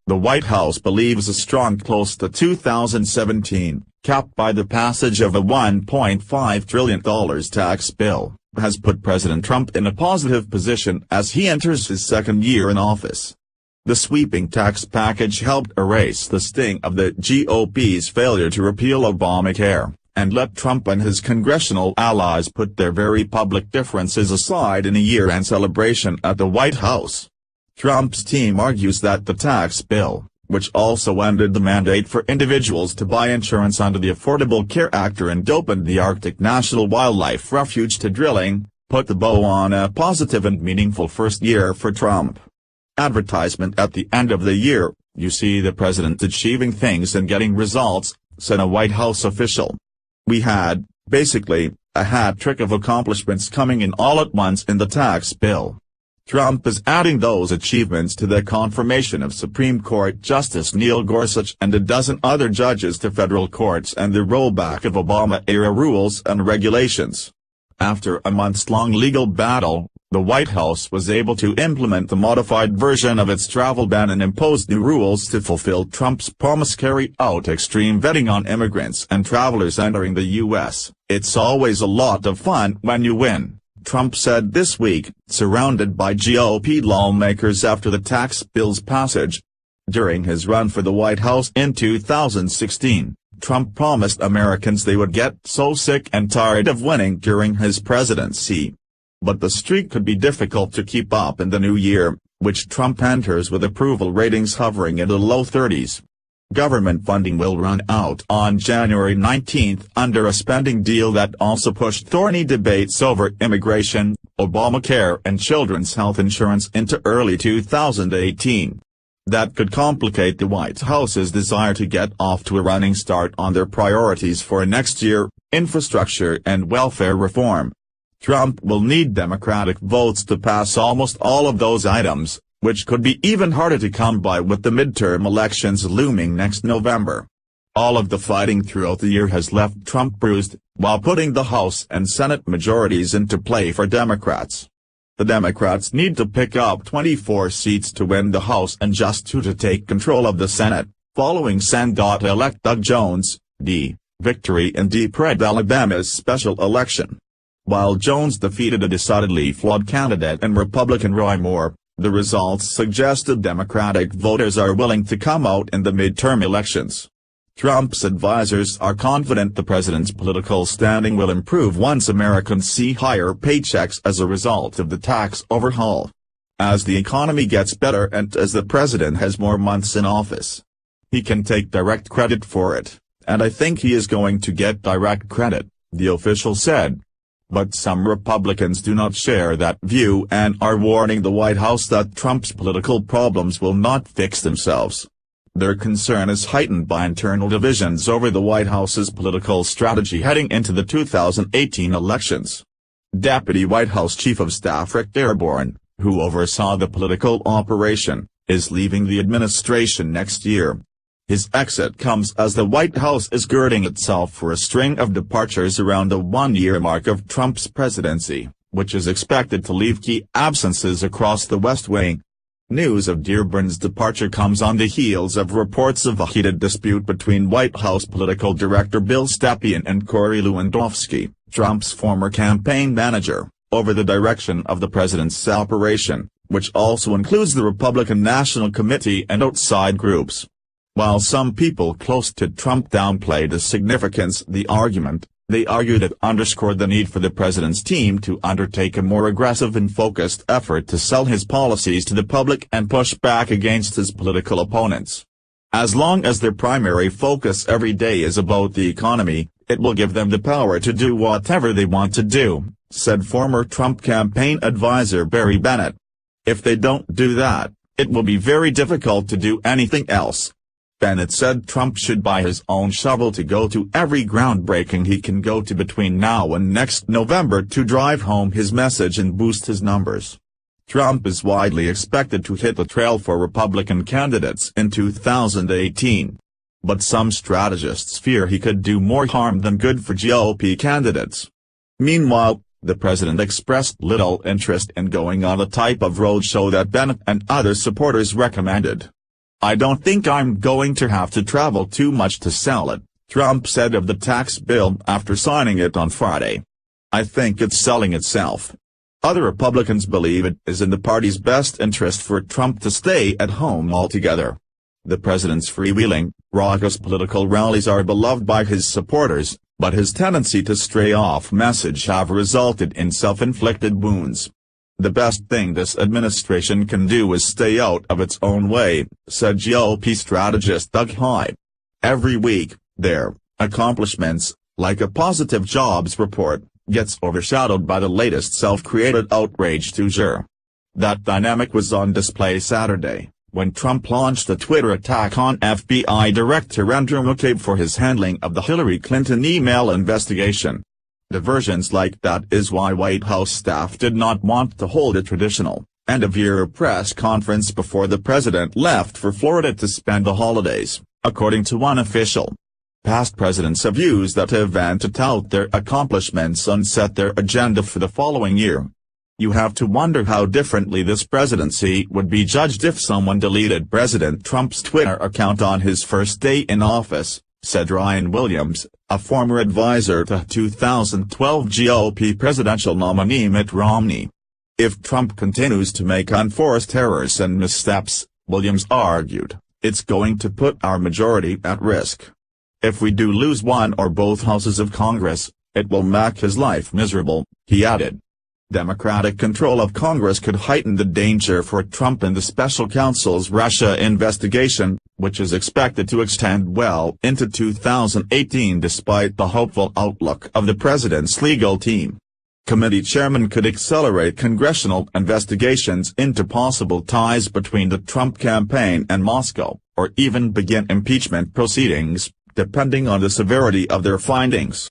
the White House believes a strong close to 2017, capped by the passage of a $1.5 trillion tax bill, has put President Trump in a positive position as he enters his second year in office. The sweeping tax package helped erase the sting of the GOP's failure to repeal Obamacare, and let Trump and his congressional allies put their very public differences aside in a year-end celebration at the White House. Trump's team argues that the tax bill, which also ended the mandate for individuals to buy insurance under the Affordable Care Act and opened the Arctic National Wildlife Refuge to drilling, put the bow on a positive and meaningful first year for Trump. Advertisement at the end of the year, "You see the president achieving things and getting results," said a White House official. "We had, basically, a hat trick of accomplishments coming in all at once in the tax bill." Trump is adding those achievements to the confirmation of Supreme Court Justice Neil Gorsuch and a dozen other judges to federal courts and the rollback of Obama-era rules and regulations. After a months-long legal battle, the White House was able to implement the modified version of its travel ban and impose new rules to fulfill Trump's promise carry out extreme vetting on immigrants and travelers entering the U.S. "It's always a lot of fun when you win," Trump said this week, surrounded by GOP lawmakers after the tax bill's passage. During his run for the White House in 2016, Trump promised Americans they would get so sick and tired of winning during his presidency. But the streak could be difficult to keep up in the new year, which Trump enters with approval ratings hovering in the low 30s. Government funding will run out on January 19 under a spending deal that also pushed thorny debates over immigration, Obamacare and children's health insurance into early 2018. That could complicate the White House's desire to get off to a running start on their priorities for next year, infrastructure and welfare reform. Trump will need Democratic votes to pass almost all of those items, which could be even harder to come by with the midterm elections looming next November. All of the fighting throughout the year has left Trump bruised, while putting the House and Senate majorities into play for Democrats. The Democrats need to pick up 24 seats to win the House and just 2 to take control of the Senate, following Sen.elect Doug Jones' victory in Deep Red Alabama's special election. While Jones defeated a decidedly flawed candidate and Republican Roy Moore, the results suggested Democratic voters are willing to come out in the midterm elections. Trump's advisers are confident the president's political standing will improve once Americans see higher paychecks as a result of the tax overhaul. As the economy gets better and as the president has more months in office, he can take direct credit for it, and I think he is going to get direct credit, the official said. But some Republicans do not share that view and are warning the White House that Trump's political problems will not fix themselves. Their concern is heightened by internal divisions over the White House's political strategy heading into the 2018 elections. Deputy White House Chief of Staff Rick Dearborn, who oversaw the political operation, is leaving the administration next year. His exit comes as the White House is girding itself for a string of departures around the one-year mark of Trump's presidency, which is expected to leave key absences across the West Wing. News of Dearborn's departure comes on the heels of reports of a heated dispute between White House political director Bill Stepien and Corey Lewandowski, Trump's former campaign manager, over the direction of the president's operation, which also includes the Republican National Committee and outside groups. While some people close to Trump downplayed the significance of the argument, they argued it underscored the need for the president's team to undertake a more aggressive and focused effort to sell his policies to the public and push back against his political opponents. As long as their primary focus every day is about the economy, it will give them the power to do whatever they want to do, said former Trump campaign advisor Barry Bennett. If they don't do that, it will be very difficult to do anything else. Bennett said Trump should buy his own shovel to go to every groundbreaking he can go to between now and next November to drive home his message and boost his numbers. Trump is widely expected to hit the trail for Republican candidates in 2018. But some strategists fear he could do more harm than good for GOP candidates. Meanwhile, the president expressed little interest in going on the type of roadshow that Bennett and other supporters recommended. "I don't think I'm going to have to travel too much to sell it," Trump said of the tax bill after signing it on Friday. "I think it's selling itself." Other Republicans believe it is in the party's best interest for Trump to stay at home altogether. The president's freewheeling, raucous political rallies are beloved by his supporters, but his tendency to stray off message have resulted in self-inflicted wounds. "The best thing this administration can do is stay out of its own way," said GOP strategist Doug Heye. "Every week, their accomplishments, like a positive jobs report, gets overshadowed by the latest self-created outrage du jour." That dynamic was on display Saturday, when Trump launched a Twitter attack on FBI Director Andrew McCabe for his handling of the Hillary Clinton email investigation. Diversions like that is why White House staff did not want to hold a traditional, end-of-year press conference before the president left for Florida to spend the holidays, according to one official. Past presidents have used that event to tout their accomplishments and set their agenda for the following year. "You have to wonder how differently this presidency would be judged if someone deleted President Trump's Twitter account on his first day in office," said Ryan Williams, a former advisor to 2012 GOP presidential nominee Mitt Romney. "If Trump continues to make unforced errors and missteps," Williams argued, "it's going to put our majority at risk. If we do lose one or both houses of Congress, it will make his life miserable," he added. Democratic control of Congress could heighten the danger for Trump in the special counsel's Russia investigation, which is expected to extend well into 2018 despite the hopeful outlook of the president's legal team. Committee chairman could accelerate congressional investigations into possible ties between the Trump campaign and Moscow, or even begin impeachment proceedings, depending on the severity of their findings.